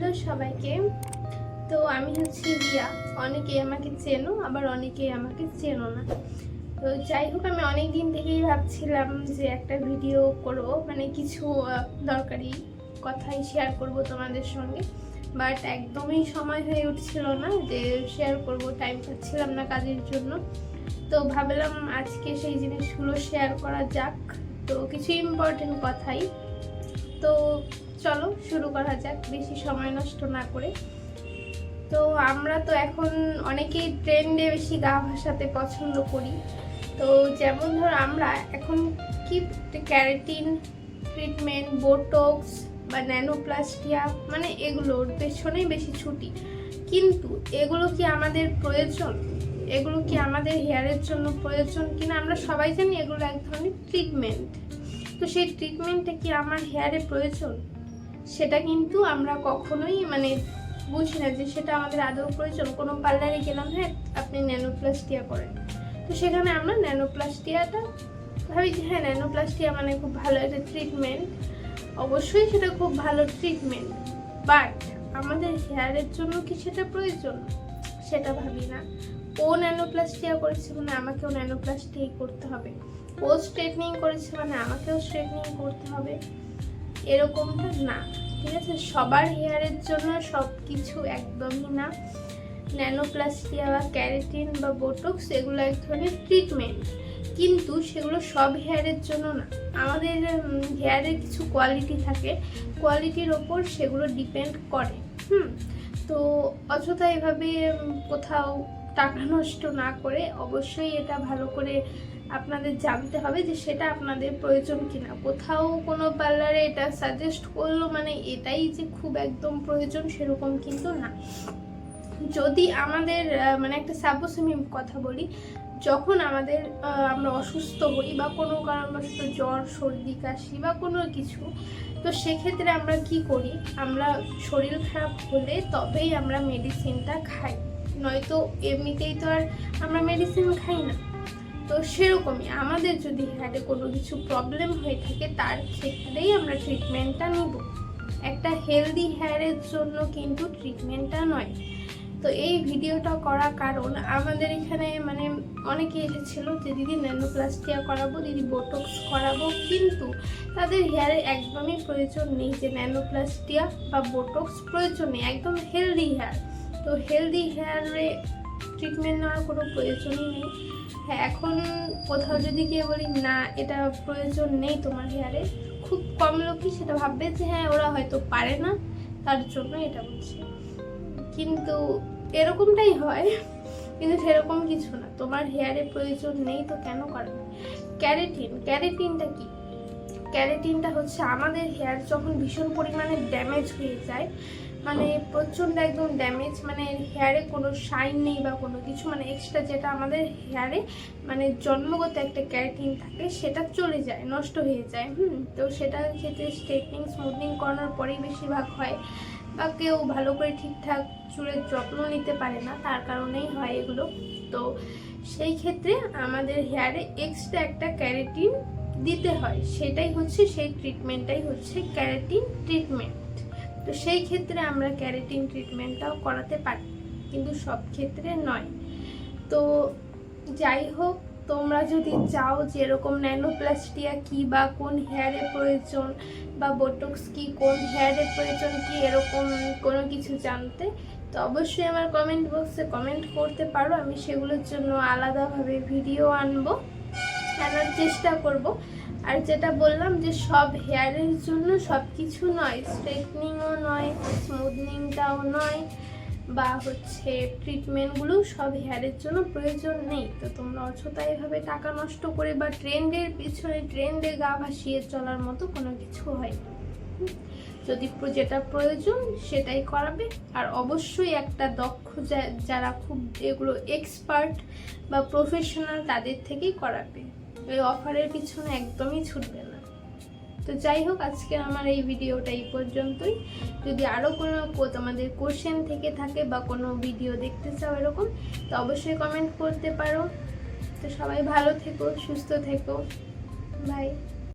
Hello সবাইকে। তো আমি হচ্ছি রিয়া। অনেকেই আমাকে চেনো, আবার অনেকেই আমাকে চেনো না। তো যাই হোক, আমি অনেক দিন থেকেই ভাবছিলাম যে একটা ভিডিও করব, মানে কিছু দরকারি কথাই শেয়ার করব তোমাদের সঙ্গে, বাট একদমই সময় হয়ে উঠছিল না যে শেয়ার করব, টাইম পাচ্ছিলাম না কাজের জন্য। তো ভাবলাম আজকে সেই জিনিসগুলো শেয়ার করা যাক, তো কিছু ইম্পর্টেন্ট কথাই। তো চলো শুরু করা যাক বেশি সময় নষ্ট না করে। তো আমরা তো এখন অনেকেই ট্রেন্ডে বেশি গা ভাসাতে পছন্দ করি। তো যেমন ধর আমরা এখন কি ক্যারাটিন ট্রিটমেন্ট, বোটক্স বা ন্যানোপ্লাস্টিয়া, মানে এগুলোর পেছনেই বেশি ছুটি। কিন্তু এগুলো কি আমাদের প্রয়োজন? এগুলো কি আমাদের হেয়ারের জন্য প্রয়োজন কিনা? আমরা সবাই জানি এগুলো এক ধরনের ট্রিটমেন্ট। তো সেই ট্রিটমেন্টটা কি আমার হেয়ারে প্রয়োজন? সেটা কিন্তু আমরা কখনোই বুঝি না যে সেটা আমাদের আদৌ প্রয়োজন। কোনো পার্লারে গেলাম, হ্যাঁ আপনি ন্যানোপ্লাস্টিয়া করেন, তো সেখানে আমরা ন্যানোপ্লাস্টিয়াটা ভাবি যে হ্যাঁ ন্যানোপ্লাস্টিয়া মানে খুব ভালো একটা ট্রিটমেন্ট, অবশ্যই সেটা খুব ভালো ট্রিটমেন্ট, বাট আমাদের হেয়ারের জন্য কি সেটা প্রয়োজন? সেটা ভাবি না। ও ন্যানোপ্লাস্টিয়া করেছে মানে আমাকেও ন্যানোপ্লাস্টিয়াই করতে হবে, ও স্ট্রেটনিং করেছে মানে আমাকেও স্ট্রেটনিং করতে হবে, এরকমটা না। ঠিক আছে, সবার হেয়ারের জন্য সব কিছু একদমই না। ন্যানোপ্লাস্টিয়া বা ক্যারাটিন বা বোটক্স এগুলো এক ধরনের ট্রিটমেন্ট, কিন্তু সেগুলো সব হেয়ারের জন্য না। আমাদের হেয়ারের কিছু কোয়ালিটি থাকে, কোয়ালিটির ওপর সেগুলো ডিপেন্ড করে। তো অযথা এভাবে কোথাও টাকা নষ্ট না করে অবশ্যই এটা ভালো করে আপনাদের জানতে হবে যে সেটা আপনাদের প্রয়োজন কিনা। কোথাও কোনো পার্লারে এটা সাজেস্ট করলো মানে এটাই যে খুব একদম প্রয়োজন সেরকম কিন্তু না। যদি আমাদের একটা সাপোজ আমি কথা বলি, যখন আমরা অসুস্থ হই বা কোনো কারণবশত জ্বর, সর্দি, কাশি বা কোনো কিছু, তো সেক্ষেত্রে আমরা কি করি, আমরা শরীর খারাপ হলে তবেই আমরা মেডিসিনটা খাই, নয়তো এমনিতেই তো আর আমরা মেডিসিন খাই না। তো সেরকমই আমাদের যদি হেয়ারে কোনো কিছু প্রবলেম হয়ে থাকে তার ক্ষেত্রেই আমরা ট্রিটমেন্টটা নিব। একটা হেলদি হেয়ারের জন্য কিন্তু ট্রিটমেন্টটা নয়। তো এই ভিডিওটা করার কারণ, আমাদের এখানে অনেকে এসেছিল যে দিদি ন্যানোপ্লাস্টিয়া করাবো, দিদি বোটক্স করাবো, কিন্তু তাদের হেয়ারে একদমই প্রয়োজন নেই যে ন্যানোপ্লাস্টিয়া বা বোটক্স প্রয়োজন নেই, একদম হেলদি হেয়ার। তো হেলদি হেয়ারে ট্রিটমেন্ট নেওয়ার কোনো প্রয়োজনই নেই। হ্যাঁ, এখন কোথাও যদি গিয়ে বলি না এটা প্রয়োজন নেই তোমার হেয়ারে, খুব কম লোকই সেটা ভাববে যে হ্যাঁ ওরা হয়তো পারে না তার জন্য এটা বলছে, কিন্তু এরকমটাই হয়, কিন্তু সেরকম কিছু না। তোমার হেয়ারে প্রয়োজন নেই তো কেন করবে? ক্যারাটিনটা কি? ক্যারাটিনটা হচ্ছে আমাদের হেয়ার যখন ভীষণ পরিমাণে ড্যামেজ হয়ে যায়, প্রচণ্ড একদম ড্যামেজ, হেয়ারে কোনো শাইন নেই বা কোনো কিছু, এক্সট্রা যেটা আমাদের হেয়ারে জন্মগত একটা ক্যারাটিন থাকে সেটা চলে যায়, নষ্ট হয়ে যায়। তো সেটার ক্ষেত্রে স্ট্রেটনিং, স্মুথনিং করানোর পরেই বেশিরভাগ হয়, বা কেউ ভালো করে ঠিকঠাক চুলের যত্ন নিতে পারে না, তার কারণেই হয় এগুলো। তো সেই ক্ষেত্রে আমাদের হেয়ারে এক্সট্রা একটা ক্যারাটিন দিতে হয়, সেটাই হচ্ছে সেই ট্রিটমেন্টটাই হচ্ছে ক্যারাটিন ট্রিটমেন্ট। তো সেই ক্ষেত্রে আমরা ক্যারাটিন ট্রিটমেন্টটাও করাতে পারি, কিন্তু সব ক্ষেত্রে নয়। তো যাই হোক, তোমরা যদি চাও যে এরকম ন্যানোপ্লাস্টিয়া কি বা কোন হেয়ারে প্রয়োজন, বা বোটক্স কি কোন হেয়ারে প্রয়োজন, কি এরকম কোনো কিছু জানতে, তো অবশ্যই আমার কমেন্ট বক্সে কমেন্ট করতে পারো। আমি সেগুলোর জন্য আলাদাভাবে ভিডিও আনার চেষ্টা করব। আর যেটা বললাম যে সব হেয়ারের জন্য সব কিছু নয়, স্ট্রেটনিংও নয়, স্মুথনিংটাও নয়, বা ট্রিটমেন্টগুলো সব হেয়ারের জন্য প্রয়োজন নেই। তো তোমরা অযথা এভাবে টাকা নষ্ট করে বা ট্রেন্ডের পিছনে ট্রেন্ডে গা ভাসিয়ে চলার মতো কোনো কিছু হয় না। যদি যেটা প্রয়োজন সেটাই করাবে, আর অবশ্যই একটা দক্ষ যারা খুব এগুলো এক্সপার্ট বা প্রফেশনাল তাদের থেকেই করাবে, এই অফারের পিছনে একদমই ছুটবে না। তো যাই হোক, আজকে আমার এই ভিডিওটা এই পর্যন্তই। যদি আরও কোনো তোমাদের কোশ্চেন থেকে থাকে বা কোনো ভিডিও দেখতে চাও এরকম, তো অবশ্যই কমেন্ট করতে পারো। তো সবাই ভালো থেকো, সুস্থ থেকো, বাই।